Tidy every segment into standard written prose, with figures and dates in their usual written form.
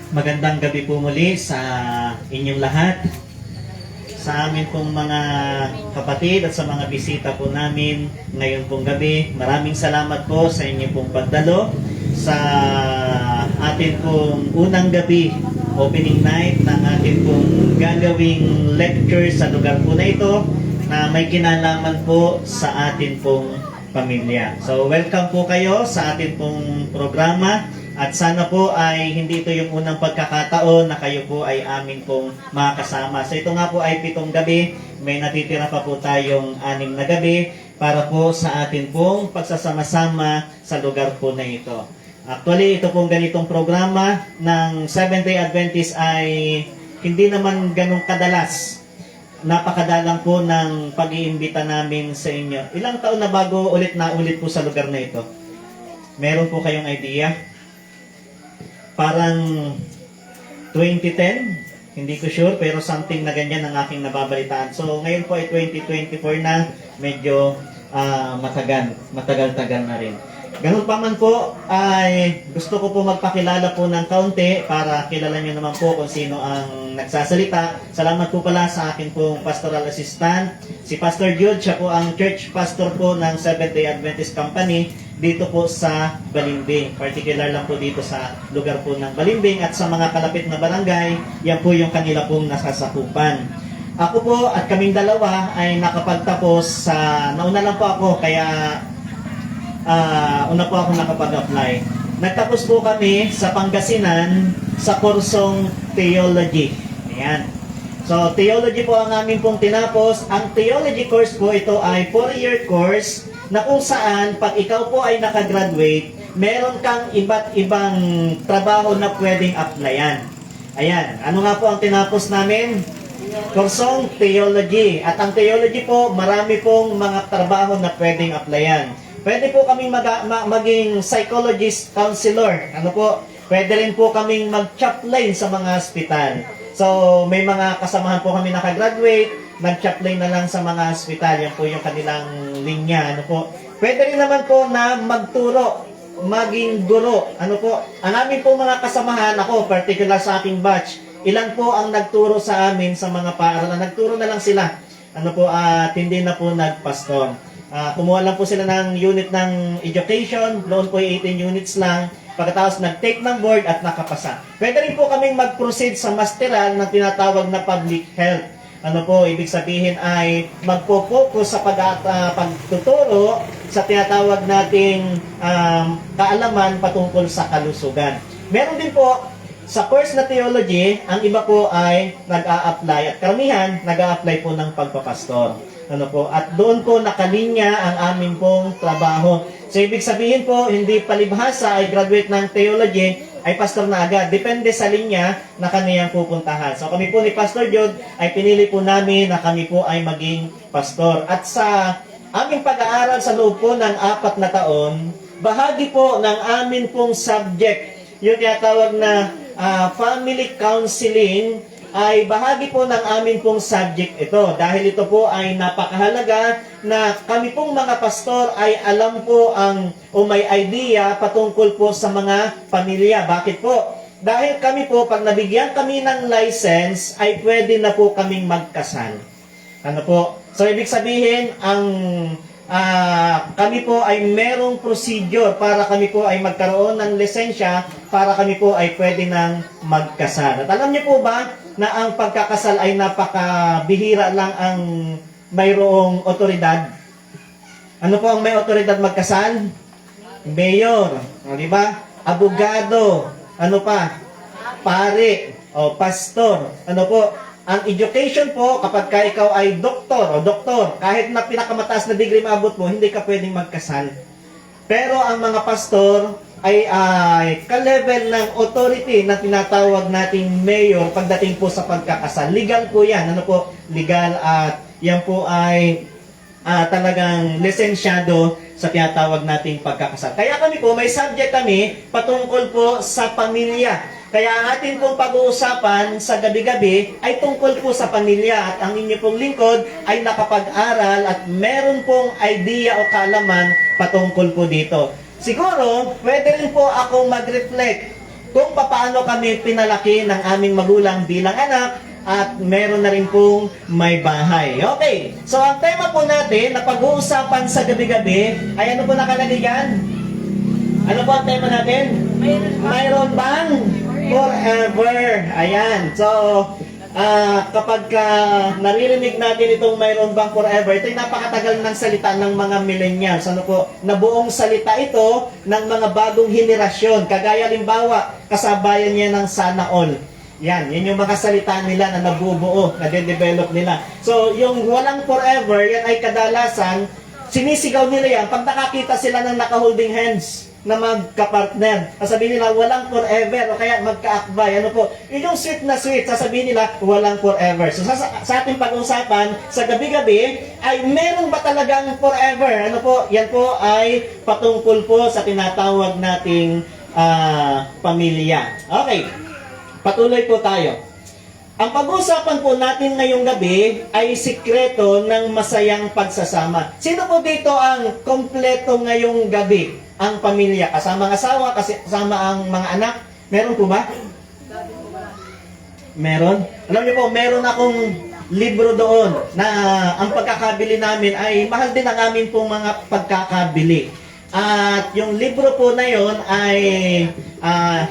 Magandang gabi po muli sa inyong lahat, sa amin pong mga kapatid at sa mga bisita po namin ngayon pong gabi. Maraming salamat po sa inyong pong pagdalo sa atin pong unang gabi, opening night ng atin pong gagawing lecture sa lugar po na ito na may kinalaman po sa atin pong pamilya. So welcome po kayo sa atin pong programa. At sana po ay hindi ito yung unang pagkakataon na kayo po ay amin pong makakasama. So ito nga po ay 7 gabi, may natitira pa po tayong 6 na gabi para po sa atin pong pagsasama-sama sa lugar po na ito. Actually, ito pong ganitong programa ng Seventh-day Adventist ay hindi naman ganong kadalas. Napakadalang po ng pag-iimbita namin sa inyo. Ilang taon na bago ulit po sa lugar na ito? Meron po kayong idea? Parang 2010, hindi ko sure, pero something na ganyan ang aking nababalitaan. So ngayon po ay 2024 na, medyo matagal-tagal na rin. Ganun pa man po, ay gusto ko po magpakilala po ng kaunti para kilala nyo naman po kung sino ang nagsasalita. Salamat po pala sa akin pong pastoral assistant, si Pastor Jude. Siya po ang church pastor po ng Seventh-day Adventist Company dito po sa Balimbing. Particular lang po dito sa lugar po ng Balimbing at sa mga kalapit na barangay, yan po yung kanila pong nasasakupan. Ako po at kaming dalawa ay nakapagtapos sa, nauna lang po ako, kaya una po ako nakapag-apply. Nagtapos po kami sa Pangasinan sa kursong Theology. Ayan. So, theology po ang amin pong tinapos. Ang theology course po ito ay 4-year course na kung saan pag ikaw po ay nakagraduate, meron kang iba't ibang trabaho na pwedeng applyan. Ayan, ano nga po ang tinapos namin? Kursong theology. At ang theology po, marami pong mga trabaho na pwedeng applyan. Pwede po kaming maging psychologist, counselor. Ano po? Pwede rin po kaming mag-chaplain sa mga hospital. So, may mga kasamahan po kami nakagraduate, nag-chaplain na lang sa mga hospital. Yan po yung kanilang linya. Ano po? Pwede rin naman po na magturo, maging guro. Ano po? Ang amin po mga kasamahan, ako, particular sa aking batch, ilan po ang nagturo sa amin sa mga paaralan. Nagturo na lang sila. Ano po, at hindi na po nagpastor. Kumuha lang po sila ng unit ng education. Noon po 18 units lang. Pagkatapos nag-take ng board at nakapasa. Pwede rin po kaming mag-proceed sa masteral na tinatawag na public health. Ano po, ibig sabihin ay magpo-focus sa pagtuturo sa tinatawag nating kaalaman patungkol sa kalusugan. Meron din po sa course na theology, ang iba po ay nag-a-apply at karamihan nag-a-apply po ng pagpapastor. Ano po, at doon po nakalinya ang aming pong trabaho. So, ibig sabihin po, hindi palibhasa ay graduate ng theology, ay pastor na agad. Depende sa linya na kaniyang pupuntahan. So, kami po ni Pastor Jod, ay pinili po namin na kami po ay maging pastor. At sa aming pag-aaral sa loob po ng 4 na taon, bahagi po ng amin pong subject, yung tinatawag na family counseling, ay bahagi po ng amin pong subject ito. Dahil ito po ay napakahalaga na kami pong mga pastor ay alam po o may idea patungkol po sa mga pamilya. Bakit po? Dahil kami po, pag nabigyan kami ng license, ay pwede na po kaming magkasal. Ano po? So, ibig sabihin, kami po ay merong procedure para kami po ay magkaroon ng lisensya para kami po ay pwede nang magkasal. At alam niyo po ba na ang pagkakasal ay napakabihira lang ang mayroong otoridad? Ano po ang may otoridad magkasal? Mayor, di ba? Abogado, ano pa? Pare, o pastor, ano po? Ang education po, kapag ka ikaw ay doktor, kahit na pinakamataas na degree maabot mo, hindi ka pwedeng magkasal. Pero ang mga pastor ay ka-level ng authority na tinatawag nating mayor pagdating po sa pagkakasal. Legal po yan. Ano po? Legal at yan po ay talagang lisensyado sa tinatawag nating pagkakasal. Kaya kami po, may subject kami patungkol po sa pamilya. Kaya ang ating pong pag-uusapan sa gabi-gabi ay tungkol po sa pamilya at ang inyo pong lingkod ay nakapag-aral at meron pong idea o kaalaman patungkol po dito. Siguro, pwede rin po akong mag-reflect kung paano kami pinalaki ng aming magulang bilang anak at meron na rin pong may bahay. Okay, so ang tema po natin na pag-uusapan sa gabi-gabi ay ano po nakalagay dyan? Ano po ang tema natin? Mayroon bang forever? Ayan. So, kapag naririnig natin itong mayroon bang forever, ito yung napakatagal ng salita ng mga millennials. Ano po? Na buong salita ito ng mga bagong henerasyon. Kagaya limbawa, kasabayan niya ng sana all. Yan yung mga salita nila na nabubuo, na de-develop nila. So, yung walang forever, yan ay kadalasan, sinisigaw nila yan pag nakakita sila ng naka-holding hands na magka-partner. Sasabihin nila, walang forever, o kaya magka-akbay. Ano po? Yung sweet na sweet, sasabihin nila, walang forever. So, sa ating pag-usapan, sa gabi-gabi, ay meron ba talagang forever? Ano po? Yan po ay patungkol po sa tinatawag nating pamilya. Okay. Patuloy po tayo. Ang pag-uusapan po natin ngayong gabi ay sikreto ng masayang pagsasama. Sino po dito ang kompleto ngayong gabi? Ang pamilya, kasama ang asawa, kasama ang mga anak. Meron po ba? Meron? Alam niyo po, meron akong libro doon na ang pagkakabili namin ay mahal din ang amin pong mga pagkakabili. At yung libro po na yon ay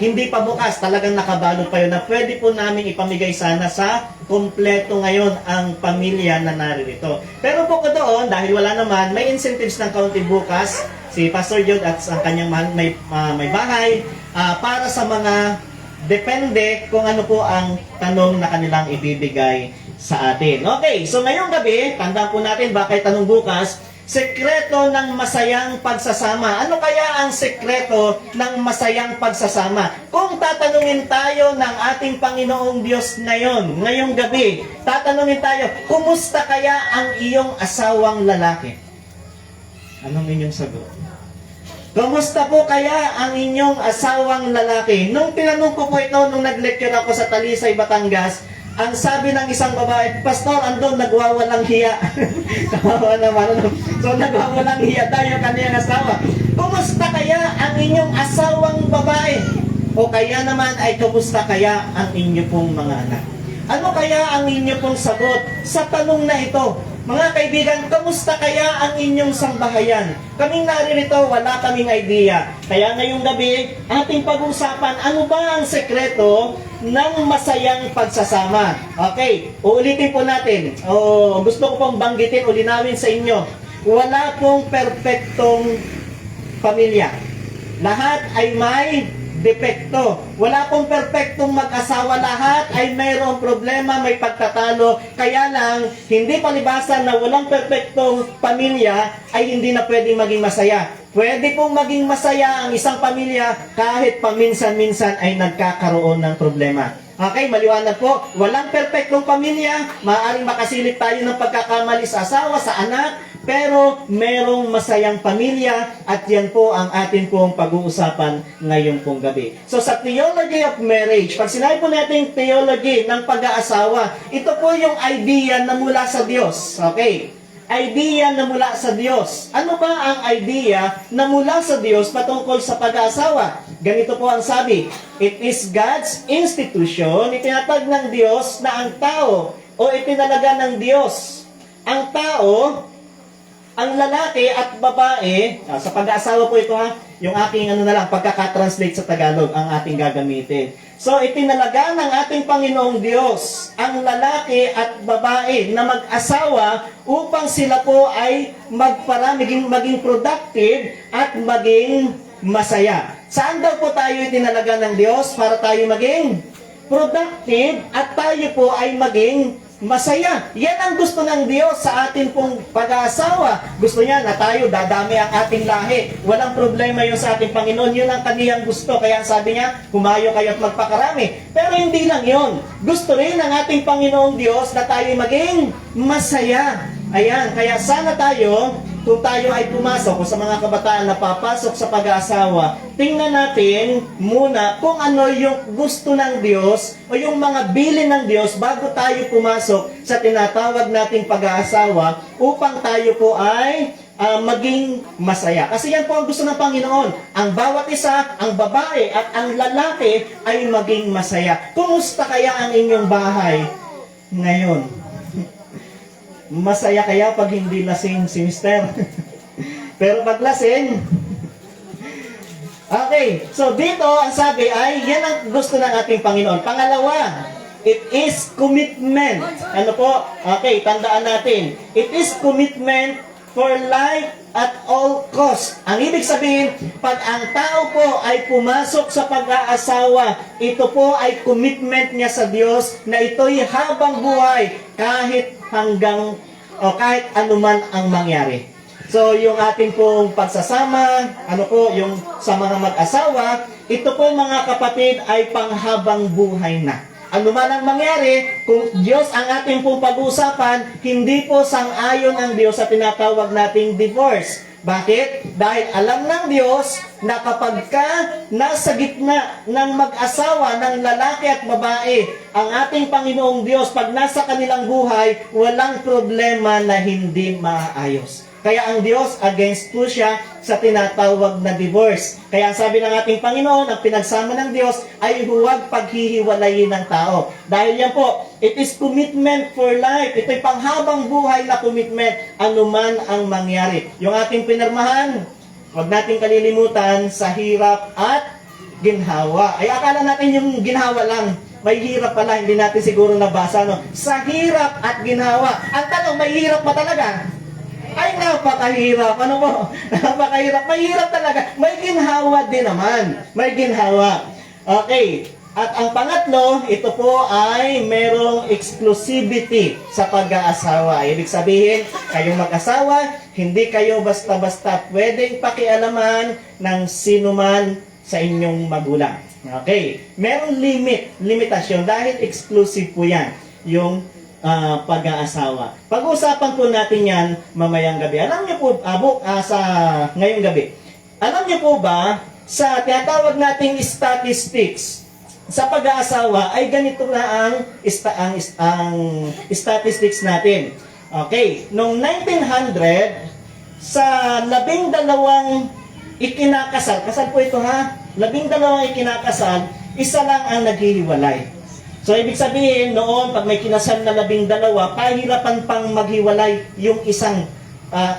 hindi pa bukas, talagang nakabalot pa yun na pwede po namin ipamigay sana sa kompleto ngayon ang pamilya na naririto. Pero po ko doon, dahil wala naman, may incentives ng kaunti bukas, si Pastor Jod at ang kanyang may bahay, para sa mga depende kung ano po ang tanong na kanilang ibibigay sa atin. Okay, so ngayong gabi, tandaan po natin, bakit tanong bukas, sekreto ng masayang pagsasama. Ano kaya ang sekreto ng masayang pagsasama? Kung tatanungin tayo ng ating Panginoong Diyos ngayon, ngayong gabi, tatanungin tayo, kumusta kaya ang iyong asawang lalaki? Anong inyong sagot? Kumusta po kaya ang inyong asawang lalaki? Nung tinanong ko po ito, nung nag-lecture ako sa Talisay, Batangas, ang sabi ng isang babae, Pastor, andun, nagwawalang hiya. Kawawa naman. So, nagwawalang hiya tayo kaniyang asawa. Kumusta kaya ang inyong asawang babae? O kaya naman ay kumusta kaya ang inyo pong mga anak? Ano kaya ang inyo pong sagot sa tanong na ito? Mga kaibigan, kamusta kaya ang inyong sambahayan? Kaming naririto, wala kaming idea. Kaya ngayong gabi, ating pag-usapan, ano ba ang sekreto ng masayang pagsasama? Okay, uulitin po natin. Gusto ko pong banggitin o linawin sa inyo. Wala pong perpektong pamilya. Lahat ay may depekto. Wala pong perpektong mag-asawa, lahat ay mayroong problema, may pagtatalo. Kaya lang, hindi palibasan na walang perpektong pamilya ay hindi na pwedeng maging masaya. Pwede pong maging masaya ang isang pamilya kahit paminsan-minsan ay nagkakaroon ng problema. Okay, maliwanag po. Walang perpektong pamilya, maaaring makasilip tayo ng pagkakamali sa asawa, sa anak, pero merong masayang pamilya at yan po ang atin pong pag-uusapan ngayong pong gabi. So sa theology of marriage, pag sinabi po natin theology ng pag-aasawa, ito po yung idea na mula sa Diyos. Okay? Idea na mula sa Diyos. Ano ba ang idea na mula sa Diyos patungkol sa pag-aasawa? Ganito po ang sabi, it is God's institution, itinatag ng Diyos na ang tao o itinalaga ng Diyos. Ang tao, ang lalaki at babae, sa pag-aasawa po ito ha, yung aking pagkakatranslate sa Tagalog ang ating gagamitin. So, itinalaga ng ating Panginoong Diyos ang lalaki at babae na mag-asawa upang sila po ay maging productive at maging masaya. Saan daw po tayo itinalaga ng Diyos para tayo maging productive at tayo po ay maging masaya? Yan ang gusto ng Diyos sa atin pong pag-aasawa. Gusto niya na tayo dadami ang ating lahi. Walang problema yun sa ating Panginoon. Yun ang kaniyang gusto. Kaya sabi niya, humayo kayo at magpakarami. Pero hindi lang yun. Gusto rin ng ating Panginoong Diyos na tayo maging masaya. Ayan, kaya sana tayo, kung tayo ay pumasok o sa mga kabataan na papasok sa pag-aasawa, tingnan natin muna kung ano yung gusto ng Diyos o yung mga bilin ng Diyos bago tayo pumasok sa tinatawag nating pag-aasawa upang tayo po ay maging masaya. Kasi yan po ang gusto ng Panginoon. Ang bawat isa, ang babae at ang lalaki ay maging masaya. Kumusta kaya ang inyong bahay ngayon? Masaya kaya pag hindi lasing si Mister? Pero pag lasing, okay, so dito ang sabi ay, yan ang gusto ng ating Panginoon. Pangalawa, it is commitment. Ano po? Okay, tandaan natin. It is commitment for life at all cost. Ang ibig sabihin, pag ang tao po ay pumasok sa pag-aasawa, ito po ay commitment niya sa Diyos na ito'y habang buhay kahit kahit anuman ang mangyari. So, yung ating pong pagsasama, yung sa mga mag-asawa, ito po mga kapatid ay panghabang buhay na. Ano man ang mangyari, kung Diyos ang ating pong pag-uusapan, hindi po sang-ayon ang Diyos sa tinatawag nating divorce. Bakit? Dahil alam ng Diyos na kapag nasa gitna ng mag-asawa, ng lalaki at babae, ang ating Panginoong Diyos, pag nasa kanilang buhay, walang problema na hindi maayos. Kaya ang Diyos, against po siya sa tinatawag na divorce. Kaya sabi ng ating Panginoon, ang pinagsama ng Diyos ay huwag paghihiwalayin ng tao. Dahil yan po, it is commitment for life. Ito'y panghabang buhay na commitment, anuman ang mangyari. Yung ating pinirmahan, huwag nating kalilimutan sa hirap at ginhawa. Ay akala natin yung ginhawa lang. May hirap pala, hindi natin siguro nabasa. Sa hirap at ginhawa. Ang tanong, may hirap ba talaga? Ay, napakahirap. Ano mo? Napakahirap. Mahirap talaga. May ginhawa din naman. May ginhawa. Okay. At ang pangatlo, ito po ay merong exclusivity sa pag-aasawa. Ibig sabihin, kayong mag-asawa, hindi kayo basta-basta pwedeng pakialaman ng sinuman sa inyong magulang. Okay, merong limitasyon dahil exclusive po yan, yung pag-aasawa. Pag-uusapan po natin yan mamayang gabi. Alam niyo po, sa ngayong gabi, alam niyo po ba, sa tinatawag nating statistics, sa pag-aasawa ay ganito na ang statistics natin. Okay, noong 1900, sa 12 ikinakasal, kasal po ito ha, 12 ikinakasal, isa lang ang naghihiwalay. So, ibig sabihin, noon, pag may kinasal na 12, pahirapan pang maghiwalay yung isang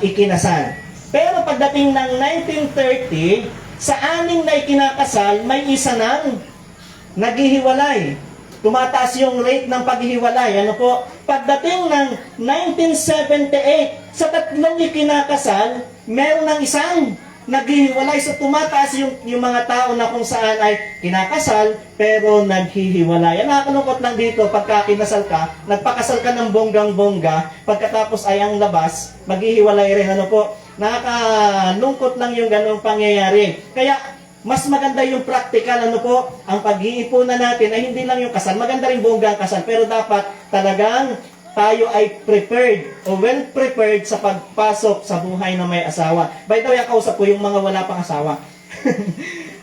ikinasal. Pero pagdating ng 1930, sa 6 na ikinakasal, may isa nang naghihiwalay. Tumataas yung rate ng paghihiwalay. Ano po? Pagdating ng 1978, sa 3 ikinakasal, meron ng isang naghihiwalay. So tumataas yung mga tao na kung saan ay kinakasal, pero naghihiwalay. Ang nakakalungkot lang dito, pagka kinasal ka, nagpakasal ka ng bonggang-bongga, pagkatapos ay ang labas, maghihiwalay rin. Ano po? Nakakalungkot lang yung ganong pangyayari. Kaya, mas maganda yung practical, ano po, ang pag-iipunan natin ay hindi lang yung kasal. Maganda rin bonggang kasal, pero dapat talagang tayo ay prepared o well prepared sa pagpasok sa buhay na may asawa. By the way, kausap ko yung mga wala pang asawa.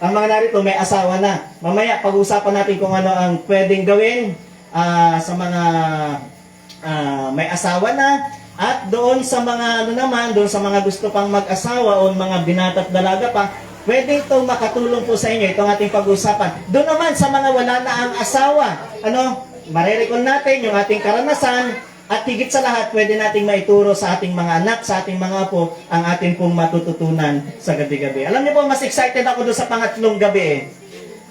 Ang mga narito may asawa na. Mamaya, pag-usapan natin kung ano ang pwedeng gawin sa mga may asawa na. At doon sa mga doon sa mga gusto pang mag-asawa o mga binata't dalaga pa, pwede itong makatulong po sa inyo, itong ating pag-usapan. Doon naman sa mga wala na ang asawa, marirecall natin yung ating karanasan, at higit sa lahat, pwede nating maituro sa ating mga anak, sa ating mga apo, ang ating pong matututunan sa gabi-gabi. Alam niyo po, mas excited ako doon sa pangatlong gabi.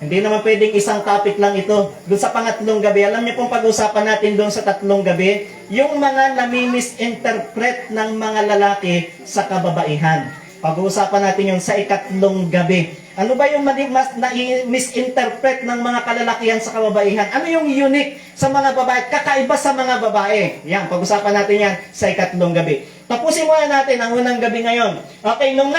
Hindi naman pwedeng isang topic lang ito. Doon sa pangatlong gabi, alam niyo pong pag-usapan natin doon sa 3 gabi, yung mga nami-misinterpret ng mga lalaki sa kababaihan. Pag-uusapan natin yung sa 4 gabi. Ano ba yung mas na-misinterpret ng mga kalalakihan sa kababaihan? Ano yung unique sa mga babae? Kakaiba sa mga babae. Yan, pag-usapan natin yan sa 4 gabi. Tapusin muna natin ang unang gabi ngayon. Okay, noong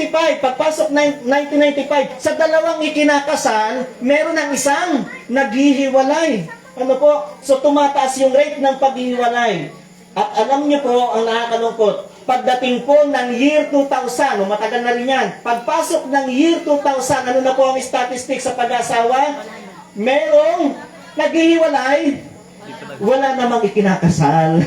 1995, pagpasok 1995, sa 2 ikinakasal, meron ng isang naghihiwalay. Ano po? So tumataas yung rate ng paghihiwalay. At alam niyo po, ang nakakalungkot, pagdating po ng year 2000, matagal na rin yan, pagpasok ng year 2000, ano na po ang statistics sa pag-asawa? Merong naghihiwalay, wala namang ikinakasal.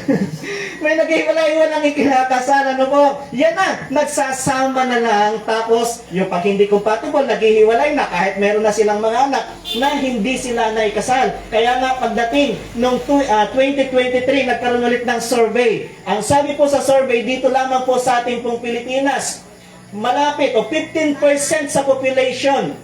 May naghihiwalay, walang ikinakasal, ano po? Yan na, nagsasama na lang, tapos yung pag hindi compatible, naghihiwalay na kahit meron na silang mga anak na hindi sila naikasal. Kaya nga pagdating noong 2023, nagkaroon ulit ng survey. Ang sabi po sa survey, dito lamang po sa ating pong Pilipinas, malapit o 15% sa population,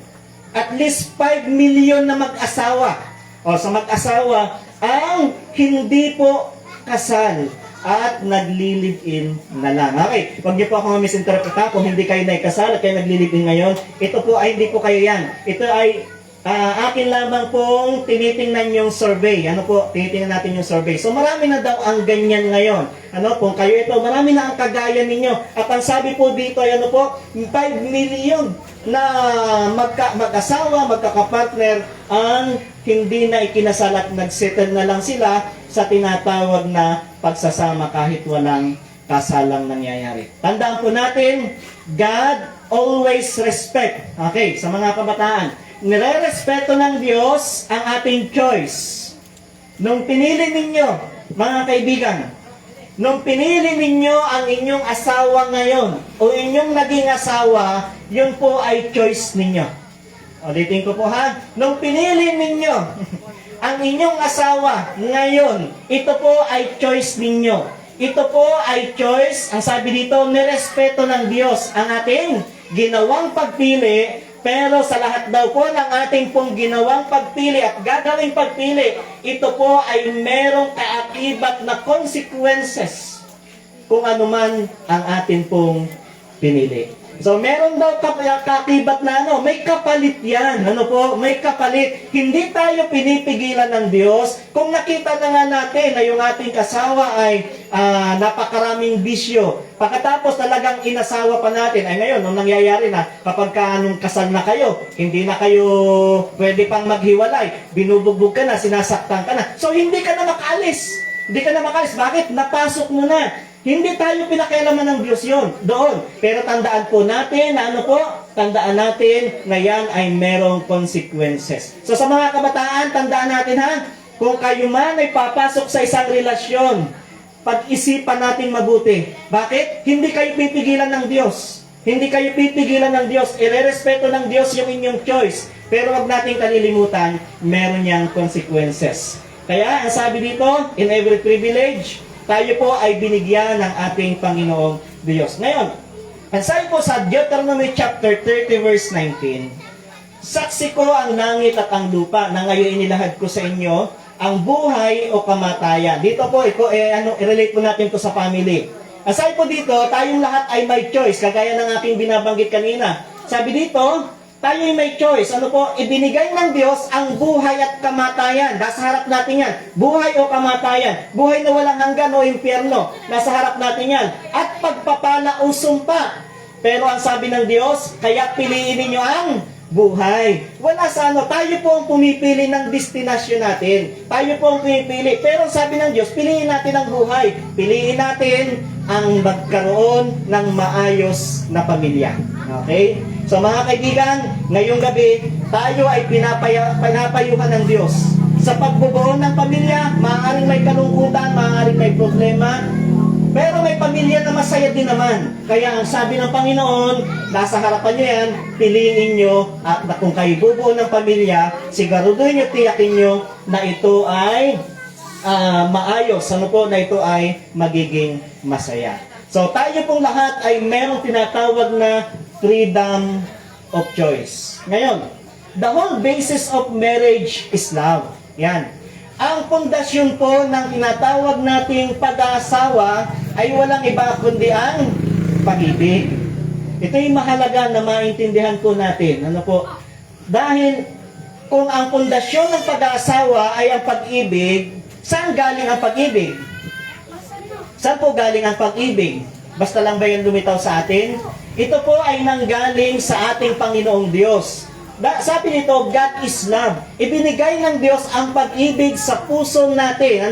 at least 5 million na mag-asawa. O sa mag-asawa, ang hindi po kasal at nagli-live-in na lang. Okay, huwag niyo po ako misinterpreta kung hindi kayo naikasal at kayo nagli-live-in ngayon. Ito po ay hindi po kayo yan. Ito ay akin lamang pong tinitingnan yung survey. Ano po, tinitingnan natin yung survey. So marami na daw ang ganyan ngayon. Ano, kung kayo ito, marami na ang kagaya ninyo. At ang sabi po dito ay ano po, 5 million na mag-asawa, magkakapartner ang hindi na ikinasal at nagsettle na lang sila sa tinatawag na pagsasama kahit walang kasalang nangyayari. Tandaan po natin, God always respect. Okay, sa mga kabataan, nire-respeto ng Diyos ang ating choice. Nung pinili ninyo, mga kaibigan, nung pinili ninyo ang inyong asawa ngayon, o inyong naging asawa, yun po ay choice ninyo. Ulitin ko po ha, nung pinili ninyo ang inyong asawa ngayon, ito po ay choice ninyo. Ito po ay choice, ang sabi dito, nirespeto ng Diyos ang ating ginawang pagpili. Pero sa lahat daw po ng ating pong ginawang pagpili at gagawing pagpili, ito po ay merong kaakibat na consequences kung ano man ang ating pong pinili. So, meron daw kakibat na may kapalit yan. Ano po? May kapalit. Hindi tayo pinipigilan ng Diyos. Kung nakita na nga natin na yung ating kasawa ay napakaraming bisyo, pagkatapos talagang inasawa pa natin, ay ngayon, nung nangyayari na, kapag anong kasal na kayo, hindi na kayo pwede pang maghiwalay, binubugbog ka na, sinasaktan ka na. So, hindi ka na makaalis. Hindi ka na makaalis. Bakit? Napasok mo na. Hindi tayo pinakialaman ng Diyos yun, doon. Pero tandaan po natin na tandaan natin na yan ay merong consequences. So sa mga kabataan, tandaan natin kung kayo man ay papasok sa isang relasyon, pag-isipan natin mabuti. Bakit? Hindi kayo pipigilan ng Diyos. Hindi kayo pipigilan ng Diyos. Irerespeto ng Diyos yung inyong choice. Pero wag nating kalilimutan, meron niyang consequences. Kaya, ang sabi dito, in every privilege, tayo po ay binigyan ng ating Panginoong Diyos. Ngayon, ang sabi po sa Deuteronomy chapter 30 verse 19, saksi ko ang langit at ang lupa na ngayon inilahad ko sa inyo ang buhay o kamatayan. Dito po, i-relate po natin to sa family. Ang sabi po dito, tayong lahat ay may choice, kagaya ng aking binabanggit kanina. Sabi dito, tayo ay may choice. Ibinigay ng Diyos ang buhay at kamatayan. Nasa harap natin yan. Buhay o kamatayan. Buhay na walang hanggan o impyerno. Nasa harap natin yan. At pagpapala o sumpa. Pero ang sabi ng Diyos, kaya piliin ninyo ang buhay. Wala sa tayo po ang pumipili ng destinasyon natin. Tayo po ang pumipili. Pero sabi ng Diyos, piliin natin ang buhay. Piliin natin ang magkaroon ng maayos na pamilya. Okay? So mga kaibigan, ngayong gabi, tayo ay pinapayuhan ng Diyos. Sa pagbubuo ng pamilya, maaaring may kalungkutan, maaaring may problema, pero may pamilya na masaya din naman. Kaya ang sabi ng Panginoon, nasa harapan nyo yan, piliin nyo, at kung kayo bubuo ng pamilya, siguraduhin nyo, tiyakin nyo na ito ay maayos, na ito ay magiging masaya. So tayo pong lahat ay merong tinatawag na freedom of choice. Ngayon, the whole basis of marriage is love. Yan. Ang pundasyon po ng tinatawag nating pag-aasawa ay walang iba kundi ang pag-ibig. Ito yung mahalaga na maintindihan po natin. Dahil kung ang pundasyon ng pag-aasawa ay ang pag-ibig, saan galing ang pag-ibig? Saan po galing ang pag-ibig? Basta lang ba yan lumitaw sa atin? Ito po ay nanggaling sa ating Panginoong Diyos. Sabi nito, God is love. Ibinigay ng Diyos ang pag-ibig sa puso natin.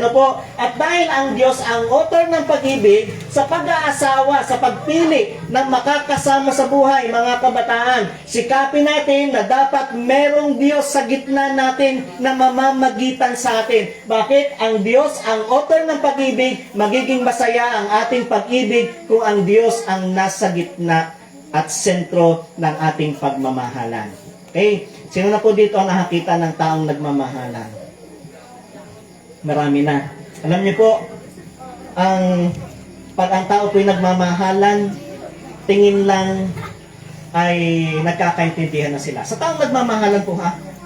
At dahil ang Diyos ang author ng pag-ibig, sa pag-aasawa, sa pagpili ng makakasama sa buhay, mga kabataan, sikapin natin na dapat merong Diyos sa gitna natin na mamamagitan sa atin. Bakit? Ang Diyos, ang author ng pag-ibig, magiging masaya ang ating pag-ibig kung ang Diyos ang nasa gitna at sentro ng ating pagmamahalan. Okay? Sino na po dito ang nakakita ng taong nagmamahalan? Marami na. Alam niyo po, pag ang tao po'y nagmamahalan, tingin lang ay nagkakaintindihan na sila. Sa taong nagmamahalan po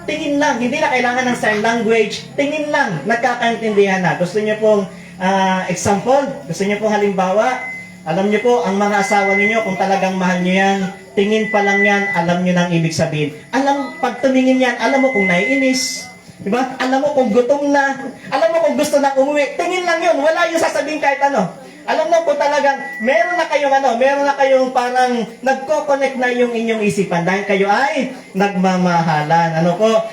tingin lang, hindi na kailangan ng sign language, tingin lang, nagkakaintindihan na. Gusto niyo pong example? Gusto niyo pong halimbawa? Alam niyo po, ang mga asawa ninyo, kung talagang mahal niyo yan, tingin pa lang yan, alam niyo nang ibig sabihin. Pag tumingin yan, alam mo kung naiinis. Diba? Alam mo kung gutom na. Alam mo kung gusto na umuwi. Tingin lang yun, wala yung sasabihin kahit ano. Alam mo kung talagang, meron na kayong parang nagko-connect na yung inyong isipan dahil kayo ay nagmamahalan.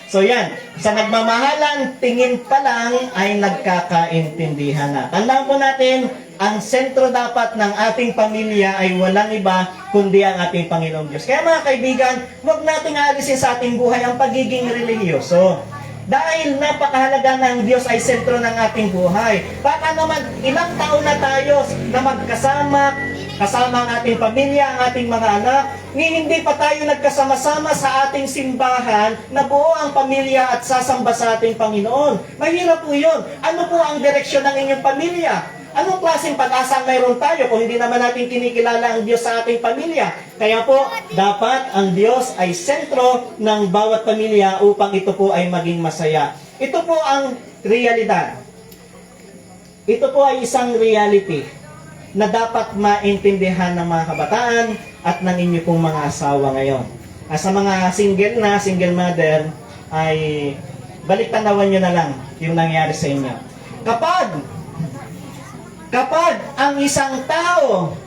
So yan, sa nagmamahalan, tingin pa lang ay nagkakaintindihan na. Tandaan po natin, ang sentro dapat ng ating pamilya ay walang iba kundi ang ating Panginoong Diyos. Kaya mga kaibigan, huwag nating alisin sa ating buhay ang pagiging religyoso. Dahil napakahalaga na ang Diyos ay sentro ng ating buhay. Baka naman, ilang taon na tayo na magkasama, kasama ang ating pamilya, ang ating mga anak, hindi pa tayo nagkasama-sama sa ating simbahan na buo ang pamilya at sasamba sa ating Panginoon. Mahirap po yun. Ano po ang direksyon ng inyong pamilya? Anong klaseng pag-asa mayroon tayo kung hindi naman natin kinikilala ang Diyos sa ating pamilya? Kaya po, dapat ang Diyos ay sentro ng bawat pamilya upang ito po ay maging masaya. Ito po ang realidad. Ito po ay isang reality na dapat maintindihan ng mga kabataan at ng inyo pong mga asawa ngayon. Sa mga single mother, ay balik tanawan nyo na lang yung nangyari sa inyo. Kapag ang isang tao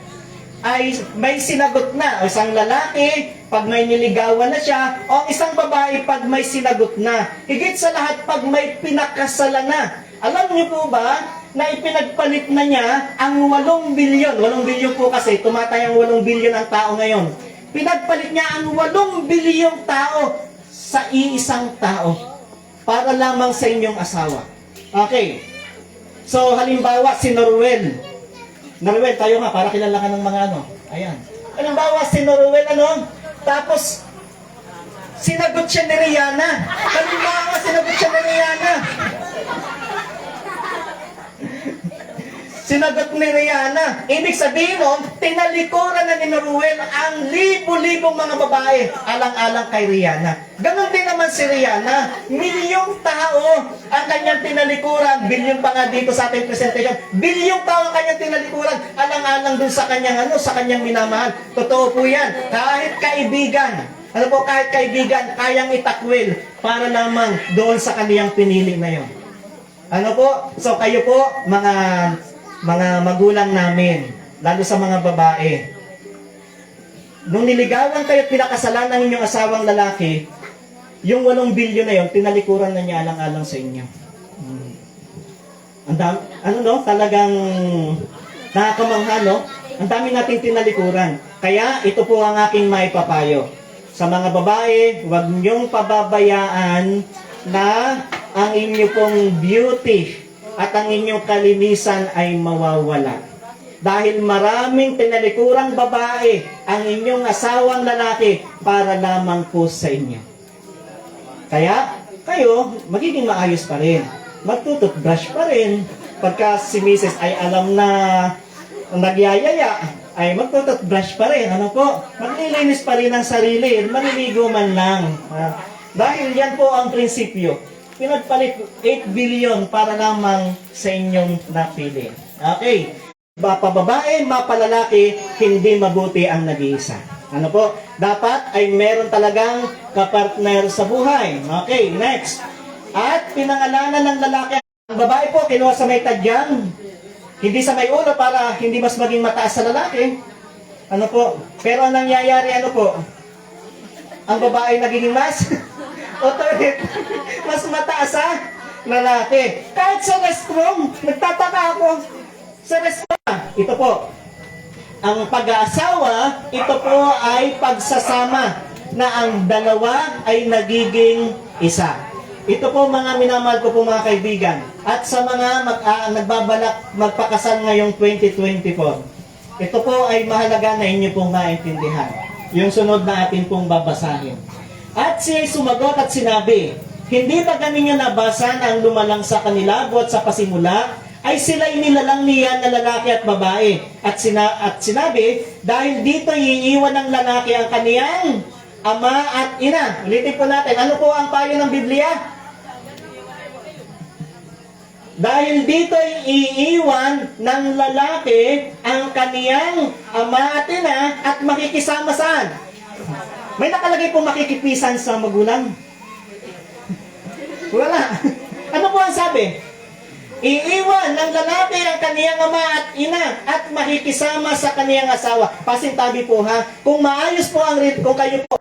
ay may sinagot na, o isang lalaki, pag may niligawan na siya, o isang babae pag may sinagot na, higit sa lahat pag may pinakasalan na. Alam niyo po ba na ipinagpalit na niya ang 8 bilyon? 8 bilyon po kasi, tumatay ang 8 bilyon ang tao ngayon. Pinagpalit niya ang 8 bilyong tao sa iisang tao para lamang sa inyong asawa. Okay. So, halimbawa, si Noruel, tayo nga, para kilala ka ng mga ano. Ayan. Halimbawa, si Noruel, tapos, sinagot siya ni Rihanna. Halimbawa, sinagot siya ni Rihanna. Sinagot ni Rihanna. Ibig sabihin nun, tinalikuran na ni Noruel ang libo-libong mga babae alang-alang kay Rihanna. Ganon din naman si Rihanna. Milyong tao ang kanyang tinalikuran. Bilyon pa nga dito sa ating presentation. Bilyong tao ang kanyang tinalikuran alang-alang dun sa kanyang minamahal. Totoo po yan. Kahit kaibigan, kahit kaibigan, kayang itakwil para lamang doon sa kaniyang pinili na yon. So kayo po, mga magulang namin, lalo sa mga babae, nung niligawan kayo at pinakasalan ng inyong asawang lalaki, yung 8 bilyon na yon, tinalikuran na niya alang-alang sa inyo. Talagang nakakamangha, no? Ang dami nating tinalikuran. Kaya ito po ang aking maipapayo. Sa mga babae, huwag niyong pababayaan na ang inyo pong beauty at ang inyong kalinisan ay mawawala. Dahil maraming tinalikurang babae ang inyong asawang lalaki para lamang po sa inyo. Kaya, kayo, magiging maayos pa rin. Magtututbrush pa rin. Pagka si Mrs. ay alam na nagyayaya, ay magtututbrush pa rin. Maglilinis pa rin ang sarili. Maliligo man lang. Dahil yan po ang prinsipyo. Pinagpalit 8 bilyon para lamang sa inyong napili. Okay. Mapababae, mapalalaki, hindi mabuti ang nag-iisa. Dapat ay meron talagang kapartner sa buhay. Okay, next. At pinangalanan ng lalaki. Ang babae po, kinuha sa may tadyang. Hindi sa may ulo para hindi mas maging mataas sa lalaki. Pero ang nangyayari, ang babae nagiging mas mas mataas sa lalaki. Kahit sa restroom, nagtataka ako. Sa restroom, ito po, ang pag-aasawa, ito po ay pagsasama na ang dalawa ay nagiging isa. Ito po mga minamahal ko po mga kaibigan. At sa mga nagbabalak magpakasal ngayong 2024, ito po ay mahalaga na inyo pong maintindihan. Yung sunod na atin pong babasahin. At siya'y sumagot at sinabi, hindi ba ganinyo nabasa na ang lumalang sa kanila buhat sa pasimula ay sila'y nilalang niya na lalaki at babae. At sinabi, dahil dito iiwan ng lalaki ang kaniyang ama at ina. Ulitin po natin, ano po ang payo ng Biblia? Dahil dito iiwan ng lalaki ang kaniyang ama at ina at makikisama saan? May nakalagay po makikipisan sa magulang? Wala. Ano po ang sabi? Iiwan ng lalaki ang kaniyang ama at ina at makikisama sa kaniyang asawa. Pasintabi po ha. Kung maayos po kung kayo po